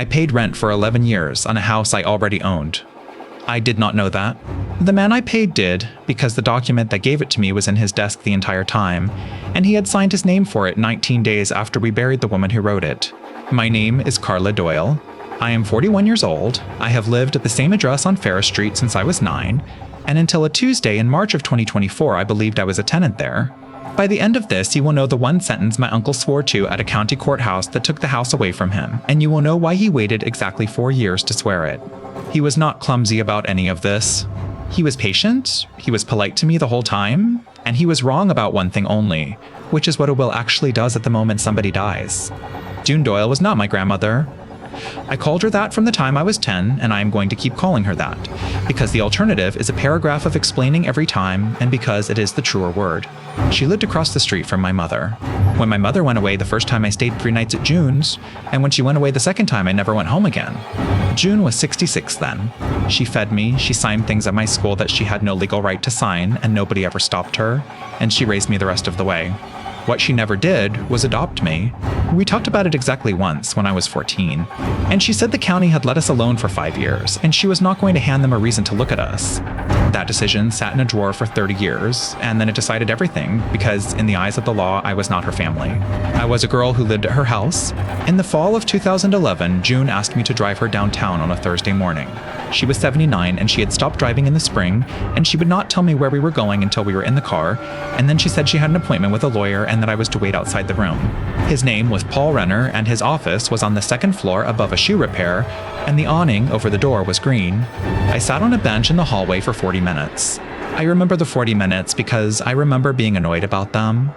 I paid rent for 11 years on a house I already owned. I did not know that. The man I paid did, because the document that gave it to me was in his desk the entire time, and he had signed his name for it 19 days after we buried the woman who wrote it. My name is Carla Doyle. I am 41 years old. I have lived at the same address on Ferris Street since I was 9, and until a Tuesday in March of 2024, I believed I was a tenant there. By the end of this, you will know the one sentence my uncle swore to at a county courthouse that took the house away from him, and you will know why he waited exactly 4 years to swear it. He was not clumsy about any of this. He was patient, he was polite to me the whole time, and he was wrong about one thing only, which is what a will actually does at the moment somebody dies. June Doyle was not my grandmother. I called her that from the time I was 10, and I am going to keep calling her that, because the alternative is a paragraph of explaining every time, and because it is the truer word. She lived across the street from my mother. When my mother went away the first time, I stayed 3 nights at June's, and when she went away the second time, I never went home again. June was 66 then. She fed me, she signed things at my school that she had no legal right to sign, and nobody ever stopped her, and she raised me the rest of the way. What she never did was adopt me. We talked about it exactly once when I was 14, and she said the county had let us alone for 5 years, and she was not going to hand them a reason to look at us. That decision sat in a drawer for 30 years, and then it decided everything, because in the eyes of the law, I was not her family. I was a girl who lived at her house. In the fall of 2011, June asked me to drive her downtown on a Thursday morning. She was 79, and she had stopped driving in the spring, and she would not tell me where we were going until we were in the car, and then she said she had an appointment with a lawyer and that I was to wait outside the room. His name was Paul Renner, and his office was on the second floor above a shoe repair, and the awning over the door was green. I sat on a bench in the hallway for 40 minutes. I remember the 40 minutes because I remember being annoyed about them.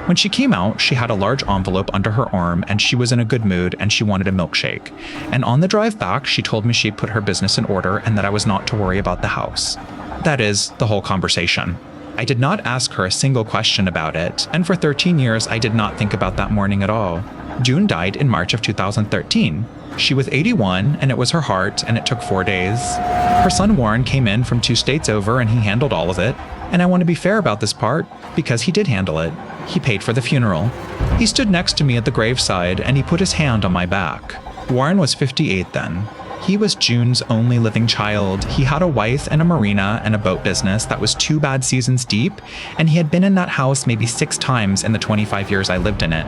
When she came out, she had a large envelope under her arm, and she was in a good mood, and she wanted a milkshake. And on the drive back, she told me she'd put her business in order and that I was not to worry about the house. That is, the whole conversation. I did not ask her a single question about it, and for 13 years I did not think about that morning at all. June died in March of 2013. She was 81, and it was her heart, and it took 4 days. Her son Warren came in from 2 states over, and he handled all of it. And I want to be fair about this part, because he did handle it. He paid for the funeral. He stood next to me at the graveside, and he put his hand on my back. Warren was 58 then. He was June's only living child. He had a wife and a marina and a boat business that was 2 bad seasons deep, and he had been in that house maybe 6 times in the 25 years I lived in it.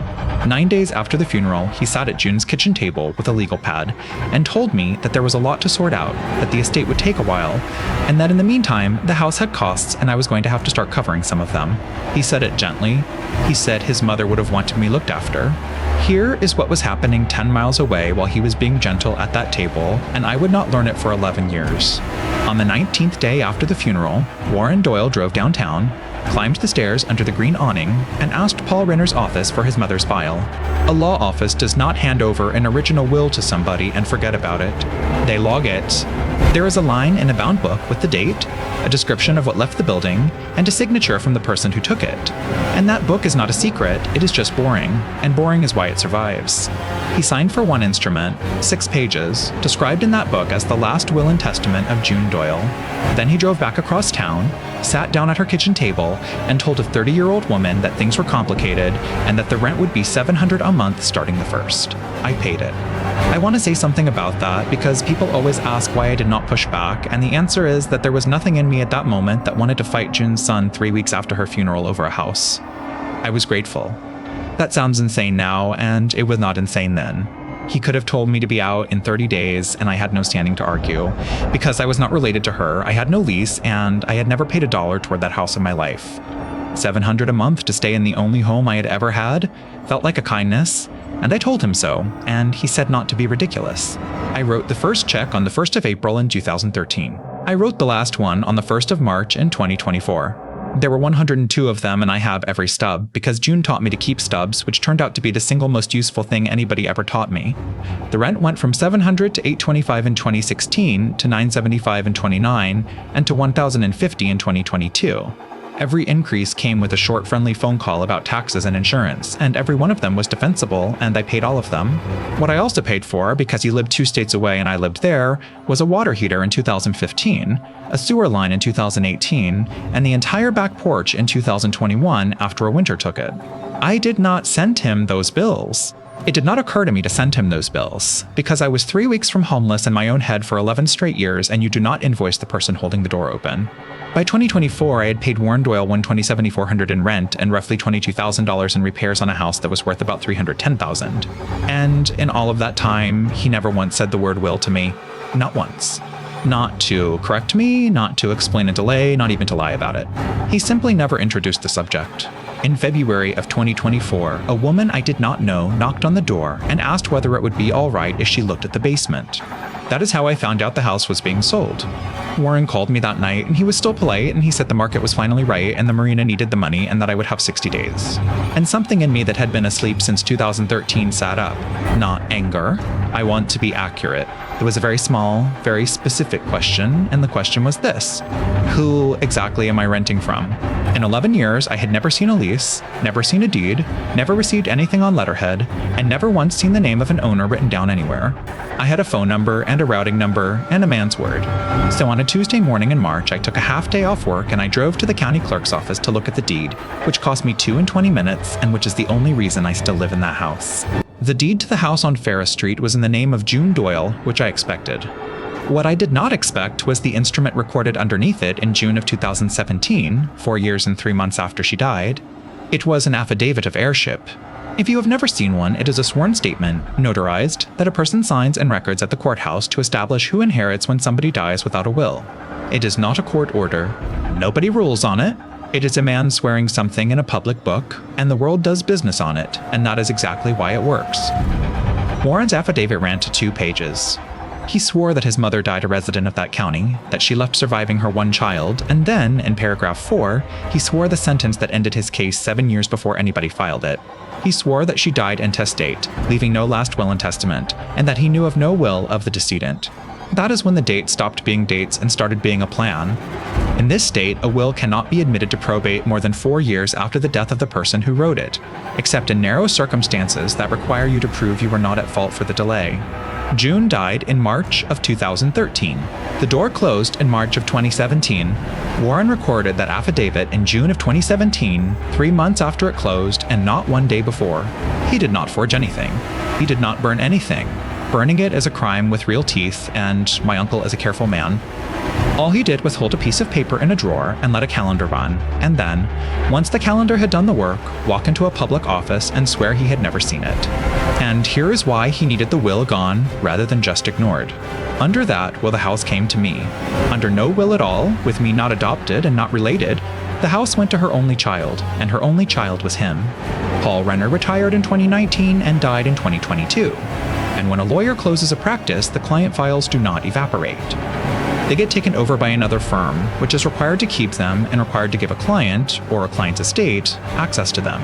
9 days after the funeral, he sat at June's kitchen table with a legal pad and told me that there was a lot to sort out, that the estate would take a while, and that in the meantime, the house had costs and I was going to have to start covering some of them. He said it gently. He said his mother would have wanted me looked after. Here is what was happening 10 miles away while he was being gentle at that table, and I would not learn it for 11 years. On the 19th day after the funeral, Warren Doyle drove downtown, climbed the stairs under the green awning, and asked Paul Renner's office for his mother's file. A law office does not hand over an original will to somebody and forget about it. They log it. There is a line in a bound book with the date, a description of what left the building, and a signature from the person who took it. And that book is not a secret, it is just boring, and boring is why it survives. He signed for one instrument, 6 pages, described in that book as the last will and testament of June Doyle. Then he drove back across town, sat down at her kitchen table, and told a 30-year-old woman that things were complicated and that the rent would be $700 a month starting the 1st. I paid it. I want to say something about that because people always ask why I did not push back, and the answer is that there was nothing in me at that moment that wanted to fight June's son 3 weeks after her funeral over a house. I was grateful. That sounds insane now, and it was not insane then. He could have told me to be out in 30 days, and I had no standing to argue. Because I was not related to her, I had no lease, and I had never paid $1 toward that house in my life. $700 a month to stay in the only home I had ever had felt like a kindness, and I told him so, and he said not to be ridiculous. I wrote the first check on the 1st of April in 2013. I wrote the last one on the 1st of March in 2024. There were 102 of them, and I have every stub, because June taught me to keep stubs, which turned out to be the single most useful thing anybody ever taught me. The rent went from $700 to $825 in 2016, to $975 in 2019, and to $1,050 in 2022. Every increase came with a short, friendly phone call about taxes and insurance, and every one of them was defensible, and I paid all of them. What I also paid for, because he lived 2 states away and I lived there, was a water heater in 2015, a sewer line in 2018, and the entire back porch in 2021 after a winter took it. I did not send him those bills. It did not occur to me to send him those bills, because I was 3 weeks from homeless in my own head for 11 straight years, and you do not invoice the person holding the door open. By 2024, I had paid Warren Doyle $127,400 in rent and roughly $22,000 in repairs on a house that was worth about $310,000. And in all of that time, he never once said the word will to me. Not once. Not to correct me, not to explain a delay, not even to lie about it. He simply never introduced the subject. In February of 2024, a woman I did not know knocked on the door and asked whether it would be all right if she looked at the basement. That is how I found out the house was being sold. Warren called me that night, and he was still polite, and he said the market was finally right and the marina needed the money and that I would have 60 days. And something in me that had been asleep since 2013 sat up. Not anger. I want to be accurate. It was a very small, very specific question, and the question was this: who exactly am I renting from? In 11 years, I had never seen a lease, never seen a deed, never received anything on letterhead, and never once seen the name of an owner written down anywhere. I had a phone number and a routing number and a man's word. So on a Tuesday morning in March, I took a half day off work and I drove to the county clerk's office to look at the deed, which cost me 2 and 20 minutes and which is the only reason I still live in that house. The deed to the house on Ferris Street was in the name of June Doyle, which I expected. What I did not expect was the instrument recorded underneath it in June of 2017, 4 years and 3 months after she died. It was an affidavit of heirship. If you have never seen one, it is a sworn statement, notarized, that a person signs and records at the courthouse to establish who inherits when somebody dies without a will. It is not a court order. Nobody rules on it. It is a man swearing something in a public book, and the world does business on it, and that is exactly why it works. Warren's affidavit ran to 2 pages. He swore that his mother died a resident of that county, that she left surviving her 1 child, and then, in paragraph 4, he swore the sentence that ended his case 7 years before anybody filed it. He swore that she died intestate, leaving no last will and testament, and that he knew of no will of the decedent. That is when the dates stopped being dates and started being a plan. In this state, a will cannot be admitted to probate more than 4 years after the death of the person who wrote it, except in narrow circumstances that require you to prove you were not at fault for the delay. June died in March of 2013. The door closed in March of 2017. Warren recorded that affidavit in June of 2017, 3 months after it closed and not 1 day before. He did not forge anything. He did not burn anything. Burning it is a crime with real teeth, and my uncle is a careful man. All he did was hold a piece of paper in a drawer and let a calendar run, and then, once the calendar had done the work, walk into a public office and swear he had never seen it. And here is why he needed the will gone rather than just ignored. Under that will the house came to me. Under no will at all, with me not adopted and not related, the house went to her only child, and her only child was him. Paul Renner retired in 2019 and died in 2022. And when a lawyer closes a practice, the client files do not evaporate. They get taken over by another firm, which is required to keep them and required to give a client, or a client's estate, access to them.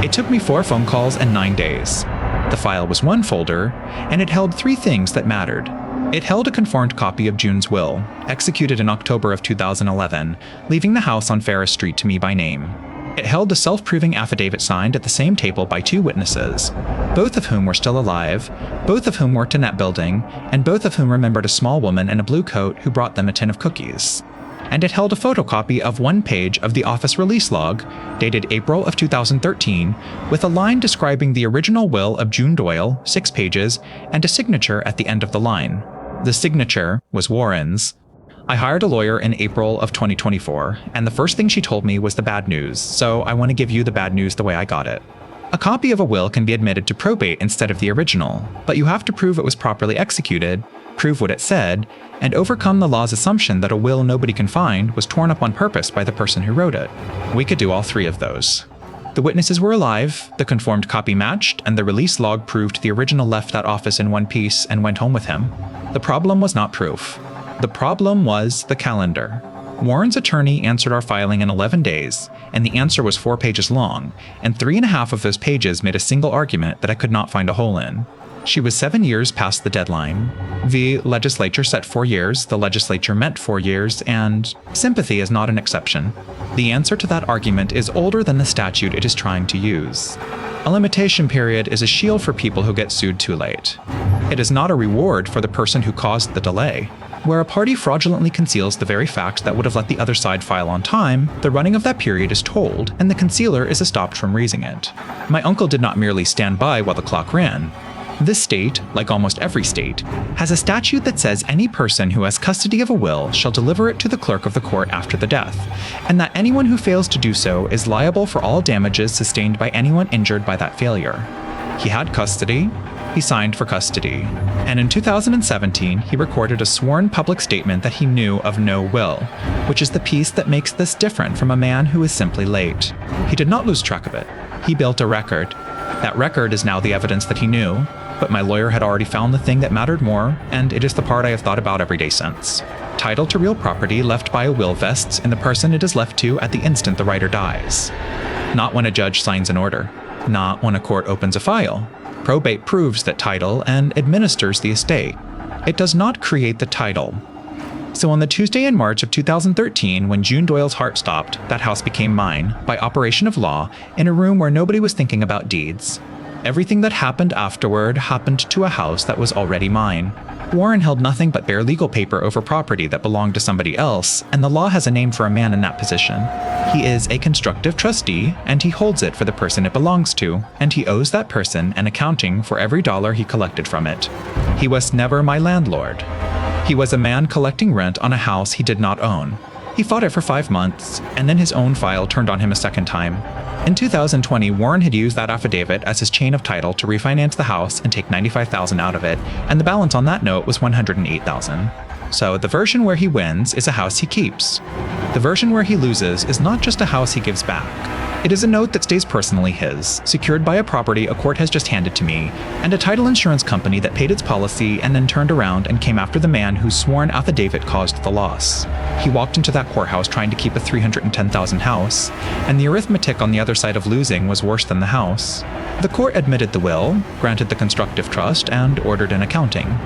It took me 4 phone calls and 9 days. The file was 1 folder, and it held 3 things that mattered. It held a conformed copy of June's will, executed in October of 2011, leaving the house on Ferris Street to me by name. It held a self-proving affidavit signed at the same table by 2 witnesses, both of whom were still alive, both of whom worked in that building, and both of whom remembered a small woman in a blue coat who brought them a tin of cookies. And it held a photocopy of 1 page of the office release log, dated April of 2013, with a line describing the original will of June Doyle, 6 pages, and a signature at the end of the line. The signature was Warren's. I hired a lawyer in April of 2024, and the first thing she told me was the bad news, so I want to give you the bad news the way I got it. A copy of a will can be admitted to probate instead of the original, but you have to prove it was properly executed, prove what it said, and overcome the law's assumption that a will nobody can find was torn up on purpose by the person who wrote it. We could do all 3 of those. The witnesses were alive, the conformed copy matched, and the release log proved the original left that office in 1 piece and went home with him. The problem was not proof. The problem was the calendar. Warren's attorney answered our filing in 11 days, and the answer was 4 pages long, and 3.5 of those pages made a single argument that I could not find a hole in. She was 7 years past the deadline. The legislature set 4 years, the legislature meant 4 years, and sympathy is not an exception. The answer to that argument is older than the statute it is trying to use. A limitation period is a shield for people who get sued too late. It is not a reward for the person who caused the delay. Where a party fraudulently conceals the very fact that would have let the other side file on time, the running of that period is told, and the concealer is stopped from raising it. My uncle did not merely stand by while the clock ran. This state, like almost every state, has a statute that says any person who has custody of a will shall deliver it to the clerk of the court after the death, and that anyone who fails to do so is liable for all damages sustained by anyone injured by that failure. He had custody, he signed for custody, and in 2017 he recorded a sworn public statement that he knew of no will, which is the piece that makes this different from a man who is simply late. He did not lose track of it. He built a record. That record is now the evidence that he knew, but my lawyer had already found the thing that mattered more, and it is the part I have thought about every day since. Title to real property left by a will vests in the person it is left to at the instant the writer dies. Not when a judge signs an order. Not when a court opens a file. Probate proves that title and administers the estate. It does not create the title. So on the Tuesday in March of 2013, when June Doyle's heart stopped, that house became mine, by operation of law, in a room where nobody was thinking about deeds. Everything that happened afterward happened to a house that was already mine. Warren held nothing but bare legal paper over property that belonged to somebody else, and the law has a name for a man in that position. He is a constructive trustee, and he holds it for the person it belongs to, and he owes that person an accounting for every dollar he collected from it. He was never my landlord. He was a man collecting rent on a house he did not own. He fought it for 5 months, and then his own file turned on him a second time. In 2020, Warren had used that affidavit as his chain of title to refinance the house and take $95,000 out of it, and the balance on that note was $108,000. So the version where he wins is a house he keeps. The version where he loses is not just a house he gives back. It is a note that stays personally his, secured by a property a court has just handed to me, and a title insurance company that paid its policy and then turned around and came after the man whose sworn affidavit caused the loss. He walked into that courthouse trying to keep a $310,000 house, and the arithmetic on the other side of losing was worse than the house. The court admitted the will, granted the constructive trust, and ordered an accounting.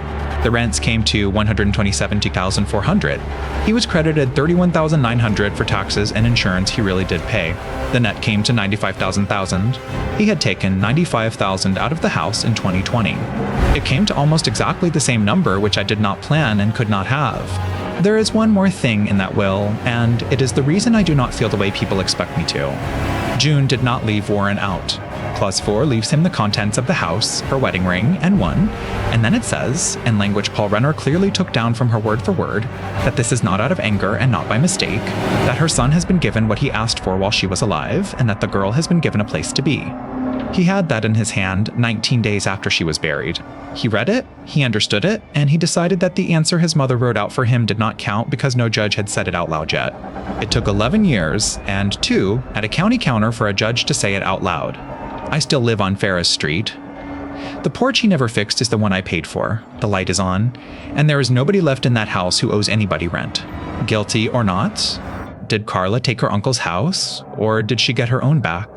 The rents came to $127,400. He was credited $31,900 for taxes and insurance he really did pay. The net came to $95,000. He had taken $95,000 out of the house in 2020. It came to almost exactly the same number, which I did not plan and could not have. There is one more thing in that will, and it is the reason I do not feel the way people expect me to. June did not leave Warren out. Clause 4 leaves him the contents of the house, her wedding ring, and one, and then it says, in language Paul Renner clearly took down from her word for word, that this is not out of anger and not by mistake, that her son has been given what he asked for while she was alive, and that the girl has been given a place to be. He had that in his hand 19 days after she was buried. He read it, he understood it, and he decided that the answer his mother wrote out for him did not count because no judge had said it out loud yet. It took 11 years, and 2, at a county counter for a judge to say it out loud. I still live on Ferris Street. The porch he never fixed is the one I paid for. The light is on, and there is nobody left in that house who owes anybody rent. Guilty or not? Did Carla take her uncle's house, or did she get her own back?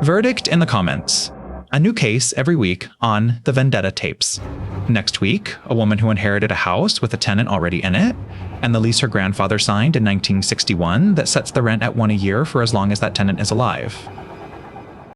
Verdict in the comments. A new case every week on the Vendetta tapes. Next week, a woman who inherited a house with a tenant already in it, and the lease her grandfather signed in 1961 that sets the rent at $1 a year for as long as that tenant is alive.